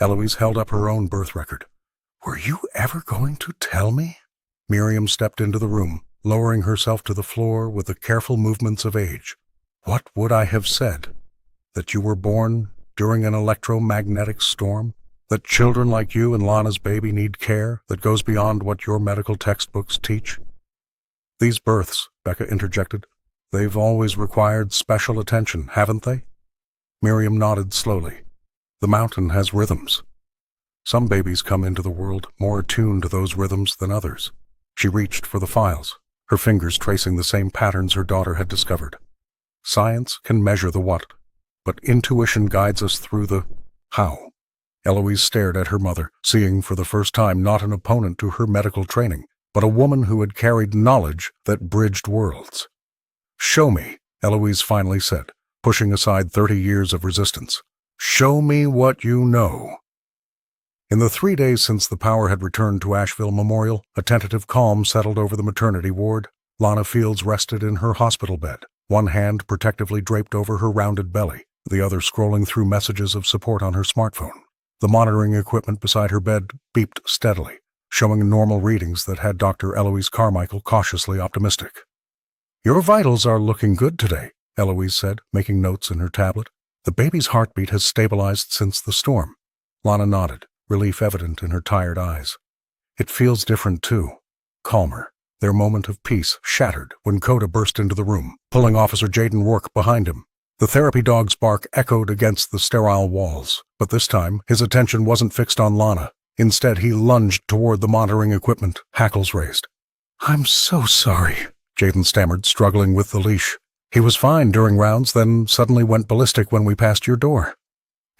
Eloise held up her own birth record. "Were you ever going to tell me?" Miriam stepped into the room, lowering herself to the floor with the careful movements of age. "What would I have said? That you were born during an electromagnetic storm? That children like you and Lana's baby need care that goes beyond what your medical textbooks teach?" "These births," Becca interjected, "they've always required special attention, haven't they?" Miriam nodded slowly. "The mountain has rhythms. Some babies come into the world more attuned to those rhythms than others." She reached for the files, her fingers tracing the same patterns her daughter had discovered. "Science can measure the what, but intuition guides us through the how." Eloise stared at her mother, seeing for the first time not an opponent to her medical training, but a woman who had carried knowledge that bridged worlds. "Show me," Eloise finally said, pushing aside 30 years of resistance. "Show me what you know." In the 3 days since the power had returned to Asheville Memorial, a tentative calm settled over the maternity ward. Lana Fields rested in her hospital bed, one hand protectively draped over her rounded belly, the other scrolling through messages of support on her smartphone. The monitoring equipment beside her bed beeped steadily, showing normal readings that had Dr. Eloise Carmichael cautiously optimistic. "Your vitals are looking good today," Eloise said, making notes in her tablet. "The baby's heartbeat has stabilized since the storm." Lana nodded, relief evident in her tired eyes. "It feels different, too. Calmer." Their moment of peace shattered when Coda burst into the room, pulling Officer Jaden Rourke behind him. The therapy dog's bark echoed against the sterile walls, but this time his attention wasn't fixed on Lana. Instead, he lunged toward the monitoring equipment, hackles raised. "I'm so sorry," Jaden stammered, struggling with the leash. "He was fine during rounds, then suddenly went ballistic when we passed your door."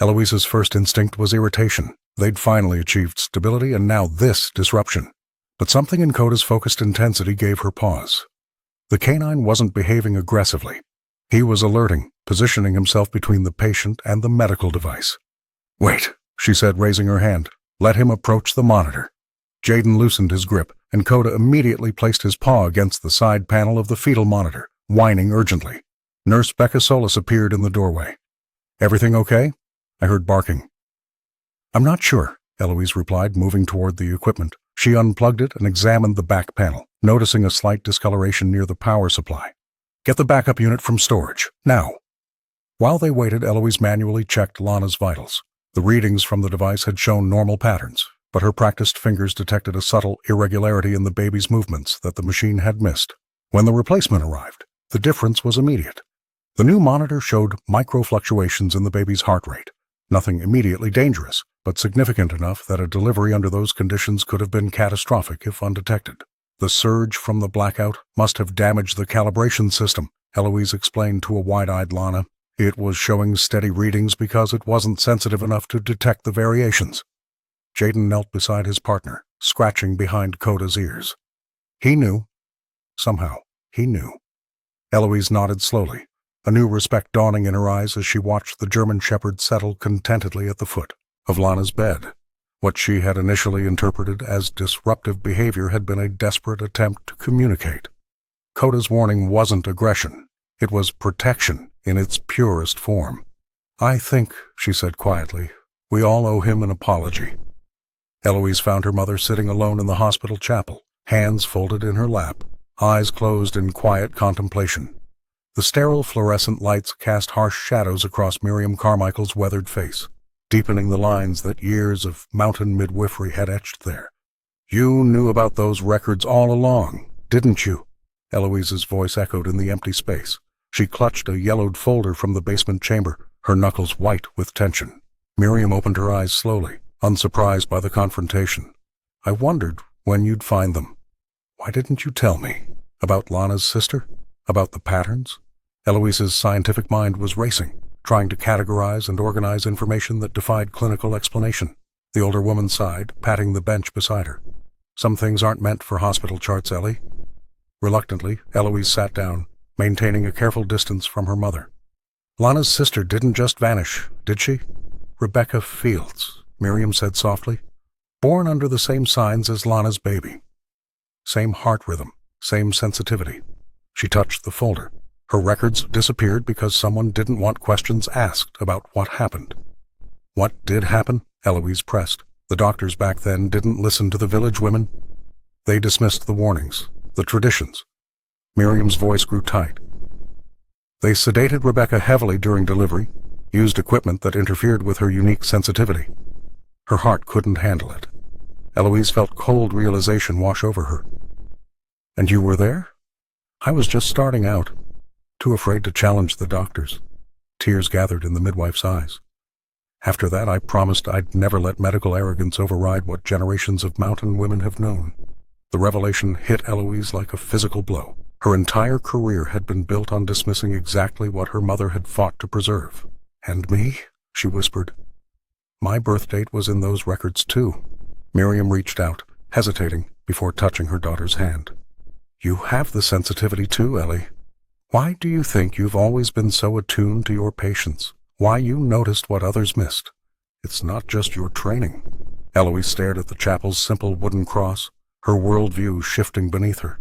Eloise's first instinct was irritation. They'd finally achieved stability, and now this disruption. But something in Coda's focused intensity gave her pause. The canine wasn't behaving aggressively. He was alerting, positioning himself between the patient and the medical device. "Wait," she said, raising her hand. "Let him approach the monitor." Jaden loosened his grip, and Coda immediately placed his paw against the side panel of the fetal monitor, whining urgently. Nurse Becca Solis appeared in the doorway. "Everything okay?" I heard barking. "I'm not sure," Eloise replied, moving toward the equipment. She unplugged it and examined the back panel, noticing a slight discoloration near the power supply. "Get the backup unit from storage, now." While they waited, Eloise manually checked Lana's vitals. The readings from the device had shown normal patterns, but her practiced fingers detected a subtle irregularity in the baby's movements that the machine had missed. When the replacement arrived, the difference was immediate. The new monitor showed micro-fluctuations in the baby's heart rate. Nothing immediately dangerous, but significant enough that a delivery under those conditions could have been catastrophic if undetected. The surge from the blackout must have damaged the calibration system, Eloise explained to a wide-eyed Lana. It was showing steady readings because it wasn't sensitive enough to detect the variations. Jaden knelt beside his partner, scratching behind Coda's ears. He knew. Somehow, he knew. Eloise nodded slowly, a new respect dawning in her eyes as she watched the German shepherd settle contentedly at the foot of Lana's bed. What she had initially interpreted as disruptive behavior had been a desperate attempt to communicate. Coda's warning wasn't aggression. It was protection in its purest form. I think, she said quietly, we all owe him an apology. Eloise found her mother sitting alone in the hospital chapel, hands folded in her lap, eyes closed in quiet contemplation. The sterile fluorescent lights cast harsh shadows across Miriam Carmichael's weathered face, deepening the lines that years of mountain midwifery had etched there. You knew about those records all along, didn't you? Eloise's voice echoed in the empty space. She clutched a yellowed folder from the basement chamber, her knuckles white with tension. Miriam opened her eyes slowly, unsurprised by the confrontation. I wondered when you'd find them. Why didn't you tell me? About Lana's sister? About the patterns? Eloise's scientific mind was racing, trying to categorize and organize information that defied clinical explanation. The older woman sighed, patting the bench beside her. Some things aren't meant for hospital charts, Ellie. Reluctantly, Eloise sat down, maintaining a careful distance from her mother. Lana's sister didn't just vanish, did she? Rebecca Fields, Miriam said softly. Born under the same signs as Lana's baby. Same heart rhythm, same sensitivity. She touched the folder. Her records disappeared because someone didn't want questions asked about what happened. What did happen? Eloise pressed. The doctors back then didn't listen to the village women. They dismissed the warnings, the traditions. Miriam's voice grew tight. They sedated Rebecca heavily during delivery, used equipment that interfered with her unique sensitivity. Her heart couldn't handle it. Eloise felt cold realization wash over her. And you were there? I was just starting out, too afraid to challenge the doctors. Tears gathered in the midwife's eyes. After that, I promised I'd never let medical arrogance override what generations of mountain women have known. The revelation hit Eloise like a physical blow. Her entire career had been built on dismissing exactly what her mother had fought to preserve. And me? She whispered. My birth date was in those records too. Miriam reached out, hesitating before touching her daughter's hand. You have the sensitivity too, Ellie. Why do you think you've always been so attuned to your patients? Why you noticed what others missed? It's not just your training. Eloise stared at the chapel's simple wooden cross, her worldview shifting beneath her.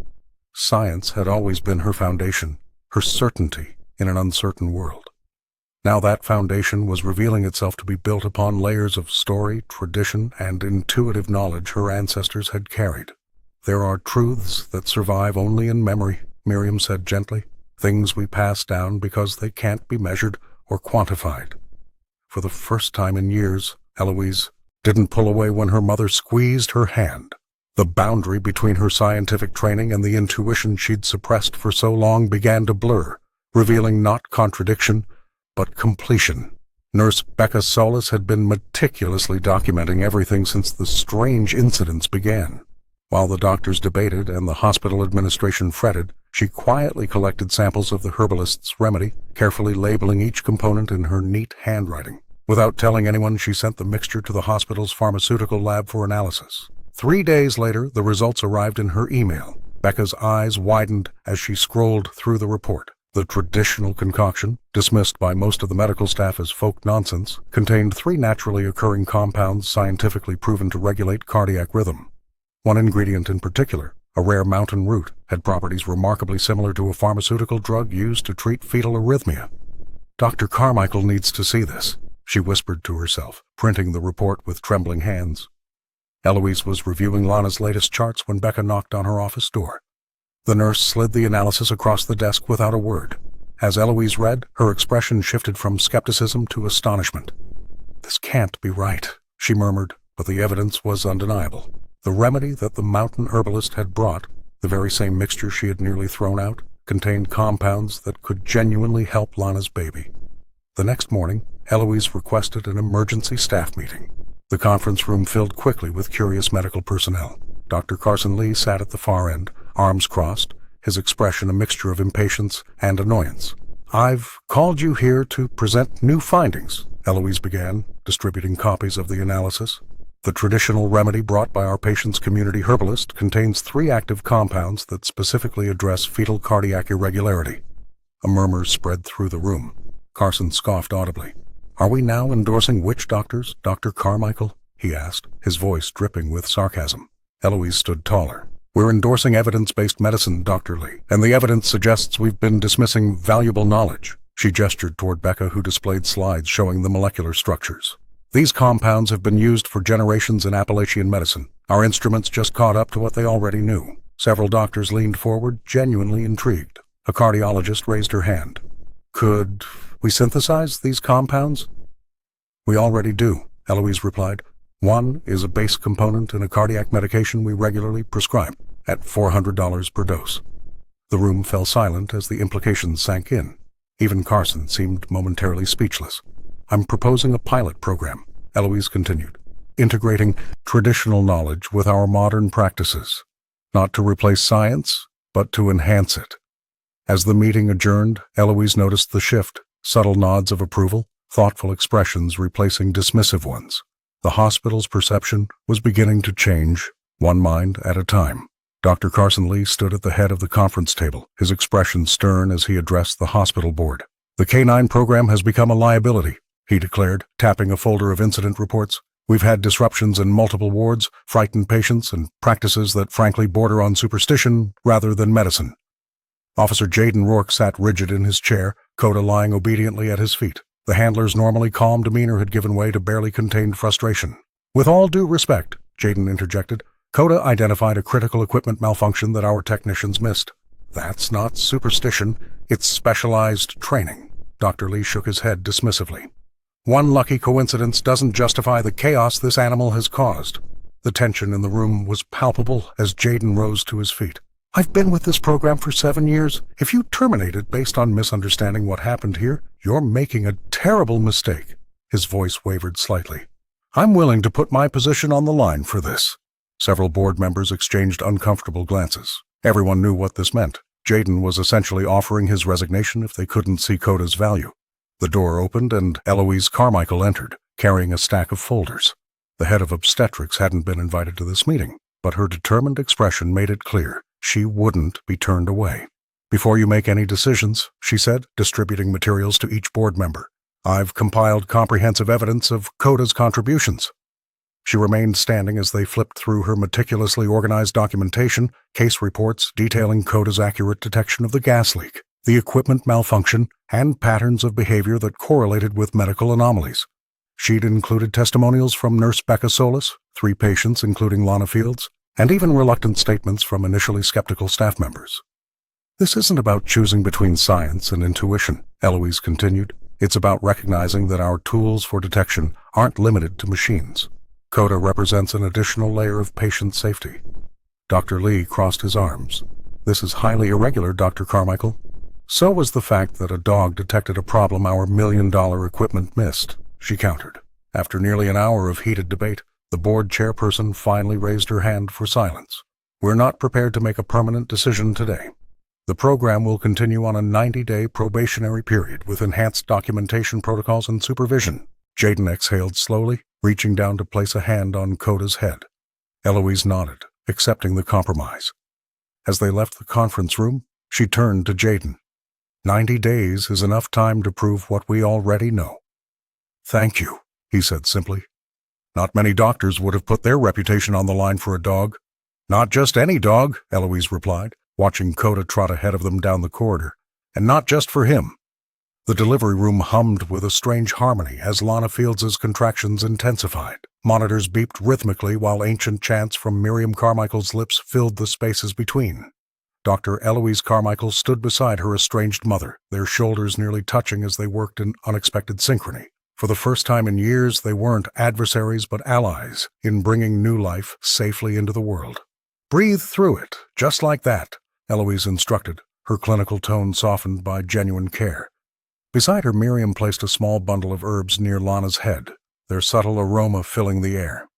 Science had always been her foundation, her certainty in an uncertain world. Now that foundation was revealing itself to be built upon layers of story, tradition, and intuitive knowledge her ancestors had carried. There are truths that survive only in memory, Miriam said gently, things we pass down because they can't be measured or quantified. For the first time in years, Eloise didn't pull away when her mother squeezed her hand. The boundary between her scientific training and the intuition she'd suppressed for so long began to blur, revealing not contradiction, but completion. Nurse Becca Solis had been meticulously documenting everything since the strange incidents began. While the doctors debated and the hospital administration fretted, she quietly collected samples of the herbalist's remedy, carefully labeling each component in her neat handwriting. Without telling anyone, she sent the mixture to the hospital's pharmaceutical lab for analysis. 3 days later, the results arrived in her email. Becca's eyes widened as she scrolled through the report. The traditional concoction, dismissed by most of the medical staff as folk nonsense, contained 3 naturally occurring compounds scientifically proven to regulate cardiac rhythm. One ingredient in particular, a rare mountain root, had properties remarkably similar to a pharmaceutical drug used to treat fetal arrhythmia. Dr. Carmichael needs to see this, she whispered to herself, printing the report with trembling hands. Eloise was reviewing Lana's latest charts when Becca knocked on her office door. The nurse slid the analysis across the desk without a word. As Eloise read, her expression shifted from skepticism to astonishment. This can't be right, she murmured, but the evidence was undeniable. The remedy that the mountain herbalist had brought, the very same mixture she had nearly thrown out, contained compounds that could genuinely help Lana's baby. The next morning, Eloise requested an emergency staff meeting. The conference room filled quickly with curious medical personnel. Dr. Carson Lee sat at the far end, arms crossed, his expression a mixture of impatience and annoyance. "I've called you here to present new findings," Eloise began, distributing copies of the analysis. "The traditional remedy brought by our patient's community herbalist contains 3 active compounds that specifically address fetal cardiac irregularity." A murmur spread through the room. Carson scoffed audibly. "Are we now endorsing witch doctors, Dr. Carmichael?" he asked, his voice dripping with sarcasm. Eloise stood taller. "We're endorsing evidence-based medicine, Dr. Lee, and the evidence suggests we've been dismissing valuable knowledge." She gestured toward Becca, who displayed slides showing the molecular structures. "These compounds have been used for generations in Appalachian medicine. Our instruments just caught up to what they already knew." Several doctors leaned forward, genuinely intrigued. A cardiologist raised her hand. "Could we synthesize these compounds?" "We already do," Eloise replied. "One is a base component in a cardiac medication we regularly prescribe, at $400 per dose." The room fell silent as the implications sank in. Even Carson seemed momentarily speechless. "I'm proposing a pilot program," Eloise continued, "integrating traditional knowledge with our modern practices, not to replace science, but to enhance it." As the meeting adjourned, Eloise noticed the shift, subtle nods of approval, thoughtful expressions replacing dismissive ones. The hospital's perception was beginning to change, one mind at a time. Dr. Carson Lee stood at the head of the conference table, his expression stern as he addressed the hospital board. "The K-9 program has become a liability," he declared, tapping a folder of incident reports. "We've had disruptions in multiple wards, frightened patients, and practices that frankly border on superstition rather than medicine." Officer Jaden Rourke sat rigid in his chair, Coda lying obediently at his feet. The handler's normally calm demeanor had given way to barely contained frustration. "With all due respect," Jaden interjected, "Coda identified a critical equipment malfunction that our technicians missed." "That's not superstition, it's specialized training." Dr. Lee shook his head dismissively. "One lucky coincidence doesn't justify the chaos this animal has caused." The tension in the room was palpable as Jaden rose to his feet. "I've been with this program for 7 years. If you terminate it based on misunderstanding what happened here, you're making a terrible mistake." His voice wavered slightly. "I'm willing to put my position on the line for this." Several board members exchanged uncomfortable glances. Everyone knew what this meant. Jaden was essentially offering his resignation if they couldn't see Coda's value. The door opened and Eloise Carmichael entered, carrying a stack of folders. The head of obstetrics hadn't been invited to this meeting, but her determined expression made it clear she wouldn't be turned away. "Before you make any decisions," she said, distributing materials to each board member, "I've compiled comprehensive evidence of Coda's contributions." She remained standing as they flipped through her meticulously organized documentation, case reports detailing Coda's accurate detection of the gas leak, the equipment malfunction, and patterns of behavior that correlated with medical anomalies. She'd included testimonials from Nurse Becca Solis, 3 patients including Lana Fields, and even reluctant statements from initially skeptical staff members. "This isn't about choosing between science and intuition," Eloise continued. "It's about recognizing that our tools for detection aren't limited to machines. Coda represents an additional layer of patient safety." Dr. Lee crossed his arms. "This is highly irregular, Dr. Carmichael." "So was the fact that a dog detected a problem our $1 million equipment missed," she countered. After nearly an hour of heated debate, the board chairperson finally raised her hand for silence. "We're not prepared to make a permanent decision today. The program will continue on a 90-day probationary period with enhanced documentation protocols and supervision." Jaden exhaled slowly, reaching down to place a hand on Coda's head. Eloise nodded, accepting the compromise. As they left the conference room, she turned to Jaden. 90 days is enough time to prove what we already know." "Thank you," he said simply. "Not many doctors would have put their reputation on the line for a dog." "Not just any dog," Eloise replied, watching Coda trot ahead of them down the corridor. "And not just for him." The delivery room hummed with a strange harmony as Lana Fields' contractions intensified. Monitors beeped rhythmically while ancient chants from Miriam Carmichael's lips filled the spaces between. Dr. Eloise Carmichael stood beside her estranged mother, their shoulders nearly touching as they worked in unexpected synchrony. For the first time in years, they weren't adversaries but allies in bringing new life safely into the world. "Breathe through it, just like that," Eloise instructed, her clinical tone softened by genuine care. Beside her, Miriam placed a small bundle of herbs near Lana's head, their subtle aroma filling the air.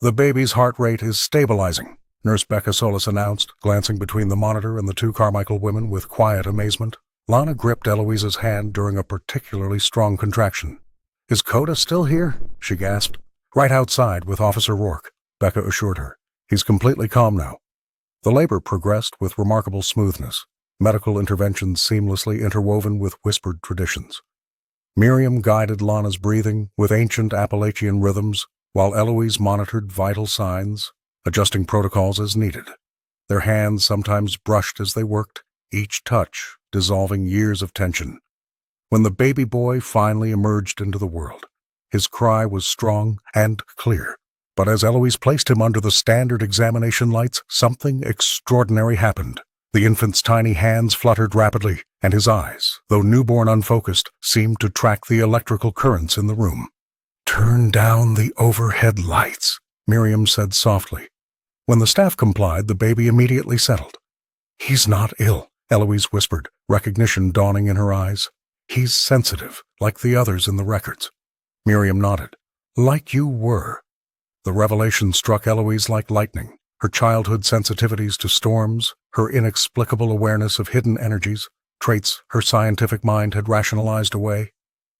"The baby's heart rate is stabilizing," Nurse Becca Solis announced, glancing between the monitor and the two Carmichael women with quiet amazement. Lana gripped Eloise's hand during a particularly strong contraction. "Is Coda still here?" she gasped. "Right outside with Officer Rourke," Becca assured her. "He's completely calm now." The labor progressed with remarkable smoothness, medical interventions seamlessly interwoven with whispered traditions. Miriam guided Lana's breathing with ancient Appalachian rhythms, while Eloise monitored vital signs, adjusting protocols as needed. Their hands sometimes brushed as they worked, each touch dissolving years of tension. When the baby boy finally emerged into the world, his cry was strong and clear. But as Eloise placed him under the standard examination lights, something extraordinary happened. The infant's tiny hands fluttered rapidly, and his eyes, though newborn unfocused, seemed to track the electrical currents in the room. "Turn down the overhead lights," Miriam said softly. When the staff complied, the baby immediately settled. "He's not ill," Eloise whispered, recognition dawning in her eyes. "He's sensitive, like the others in the records." Miriam nodded. "Like you were." The revelation struck Eloise like lightning. Her childhood sensitivities to storms, her inexplicable awareness of hidden energies, traits her scientific mind had rationalized away,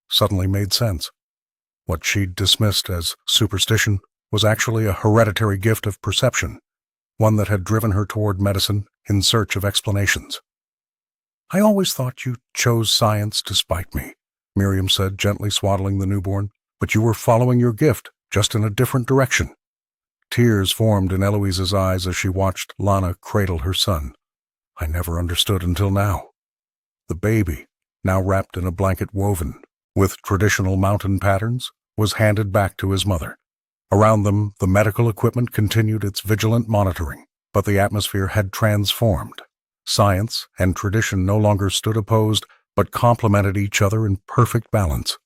suddenly made sense. What she'd dismissed as superstition was actually a hereditary gift of perception, one that had driven her toward medicine in search of explanations. "I always thought you chose science to spite me," Miriam said, gently swaddling the newborn, "but you were following your gift, just in a different direction." Tears formed in Eloise's eyes as she watched Lana cradle her son. "I never understood until now." The baby, now wrapped in a blanket woven with traditional mountain patterns, was handed back to his mother. Around them, the medical equipment continued its vigilant monitoring, but the atmosphere had transformed. Science and tradition no longer stood opposed, but complemented each other in perfect balance.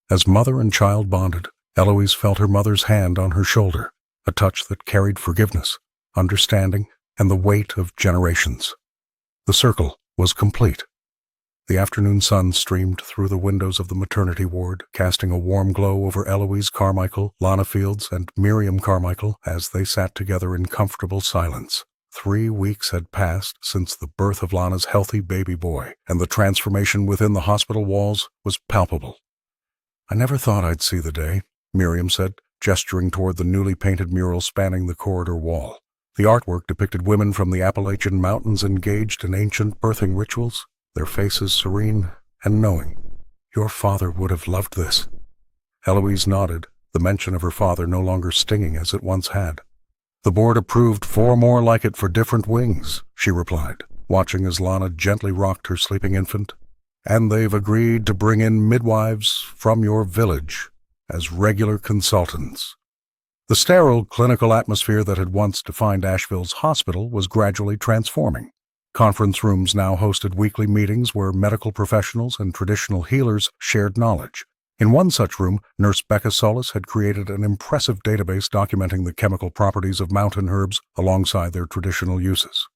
As mother and child bonded, Eloise felt her mother's hand on her shoulder, a touch that carried forgiveness, understanding, and the weight of generations. The circle was complete. The afternoon sun streamed through the windows of the maternity ward, casting a warm glow over Eloise Carmichael, Lana Fields, and Miriam Carmichael as they sat together in comfortable silence. 3 weeks had passed since the birth of Lana's healthy baby boy, and the transformation within the hospital walls was palpable. "I never thought I'd see the day," Miriam said, gesturing toward the newly painted mural spanning the corridor wall. The artwork depicted women from the Appalachian Mountains engaged in ancient birthing rituals, their faces serene and knowing. "Your father would have loved this." Eloise nodded, the mention of her father no longer stinging as it once had. "The board approved 4 more like it for different wings," she replied, watching as Lana gently rocked her sleeping infant. "And they've agreed to bring in midwives from your village as regular consultants." The sterile clinical atmosphere that had once defined Asheville's hospital was gradually transforming. Conference rooms now hosted weekly meetings where medical professionals and traditional healers shared knowledge. In one such room, Nurse Becca Solis had created an impressive database documenting the chemical properties of mountain herbs alongside their traditional uses.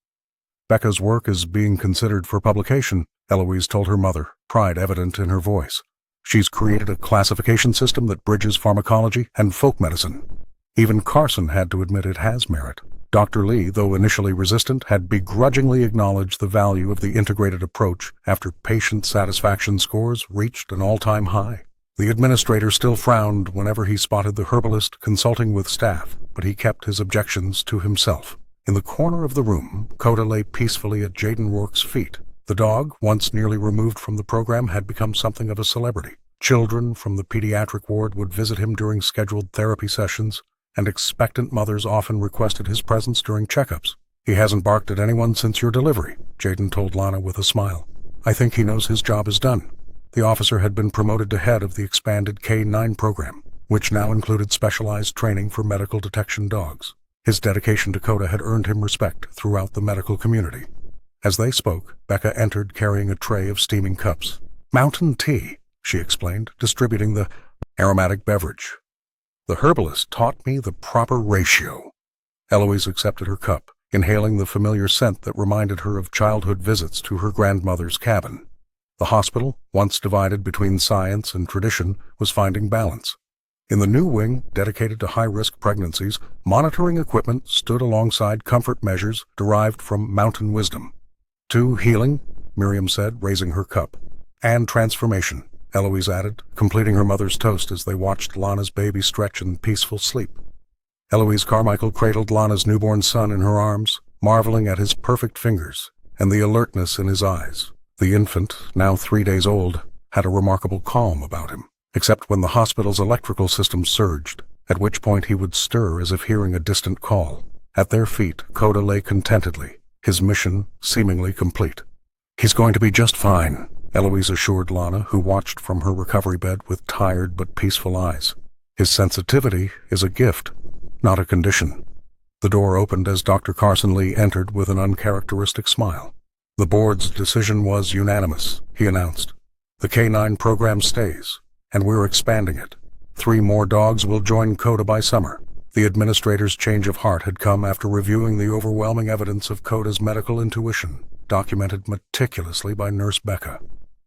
"Becca's work is being considered for publication," Eloise told her mother, pride evident in her voice. "She's created a classification system that bridges pharmacology and folk medicine." Even Carson had to admit it has merit. Dr. Lee, though initially resistant, had begrudgingly acknowledged the value of the integrated approach after patient satisfaction scores reached an all-time high. The administrator still frowned whenever he spotted the herbalist consulting with staff, but he kept his objections to himself. In the corner of the room, Coda lay peacefully at Jaden Rourke's feet. The dog, once nearly removed from the program, had become something of a celebrity. Children from the pediatric ward would visit him during scheduled therapy sessions, and expectant mothers often requested his presence during checkups. "He hasn't barked at anyone since your delivery," Jaden told Lana with a smile. "I think he knows his job is done." The officer had been promoted to head of the expanded K-9 program, which now included specialized training for medical detection dogs. His dedication to Coda had earned him respect throughout the medical community. As they spoke, Becca entered carrying a tray of steaming cups. "Mountain tea," she explained, distributing the aromatic beverage. "The herbalist taught me the proper ratio." Eloise accepted her cup, inhaling the familiar scent that reminded her of childhood visits to her grandmother's cabin. The hospital, once divided between science and tradition, was finding balance. In the new wing, dedicated to high-risk pregnancies, monitoring equipment stood alongside comfort measures derived from mountain wisdom. To healing, Miriam said, raising her cup. And transformation, Eloise added, completing her mother's toast as they watched Lana's baby stretch in peaceful sleep. Eloise Carmichael cradled Lana's newborn son in her arms, marveling at his perfect fingers and the alertness in his eyes. The infant, now 3 days old, had a remarkable calm about him, except when the hospital's electrical system surged, at which point he would stir as if hearing a distant call. At their feet, Coda lay contentedly, his mission seemingly complete. "He's going to be just fine," Eloise assured Lana, who watched from her recovery bed with tired but peaceful eyes. "His sensitivity is a gift, not a condition." The door opened as Dr. Carson Lee entered with an uncharacteristic smile. "The board's decision was unanimous," he announced. "The K9 program stays, and we're expanding it. 3 more dogs will join Coda by summer." The administrator's change of heart had come after reviewing the overwhelming evidence of Coda's medical intuition, documented meticulously by Nurse Becca.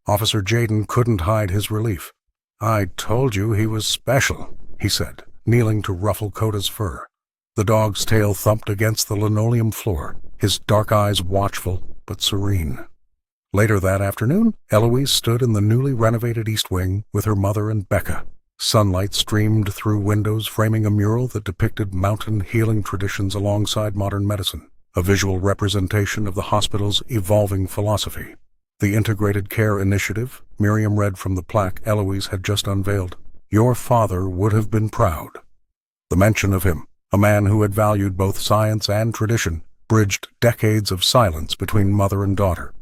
Officer Jaden couldn't hide his relief. "I told you he was special," he said, kneeling to ruffle Coda's fur. The dog's tail thumped against the linoleum floor, his dark eyes watchful but serene. Later that afternoon, Eloise stood in the newly renovated East Wing with her mother and Becca. Sunlight streamed through windows framing a mural that depicted mountain healing traditions alongside modern medicine, a visual representation of the hospital's evolving philosophy. The Integrated Care Initiative, Miriam read from the plaque Eloise had just unveiled. "Your father would have been proud." The mention of him, a man who had valued both science and tradition, bridged decades of silence between mother and daughter.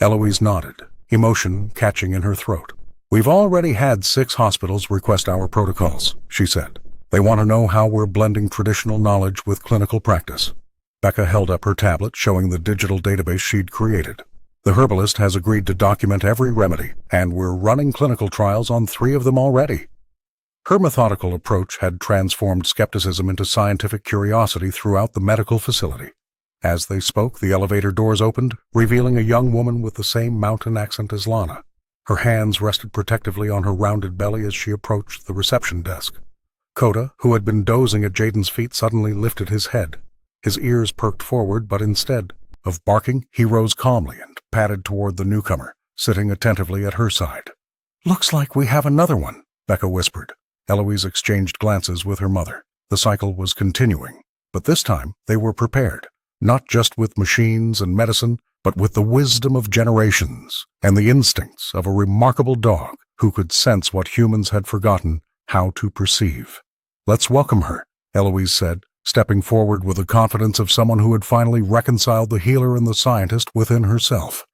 Eloise nodded, emotion catching in her throat. "We've already had 6 hospitals request our protocols," she said. "They want to know how we're blending traditional knowledge with clinical practice." Becca held up her tablet showing the digital database she'd created. "The herbalist has agreed to document every remedy, and we're running clinical trials on 3 of them already." Her methodical approach had transformed skepticism into scientific curiosity throughout the medical facility. As they spoke, the elevator doors opened, revealing a young woman with the same mountain accent as Lana. Her hands rested protectively on her rounded belly as she approached the reception desk. Coda, who had been dozing at Jaden's feet, suddenly lifted his head. His ears perked forward, but instead of barking, he rose calmly and padded toward the newcomer, sitting attentively at her side. "Looks like we have another one," Becca whispered. Eloise exchanged glances with her mother. The cycle was continuing, but this time they were prepared, not just with machines and medicine, but with the wisdom of generations and the instincts of a remarkable dog who could sense what humans had forgotten how to perceive. "Let's welcome her," Eloise said, stepping forward with the confidence of someone who had finally reconciled the healer and the scientist within herself.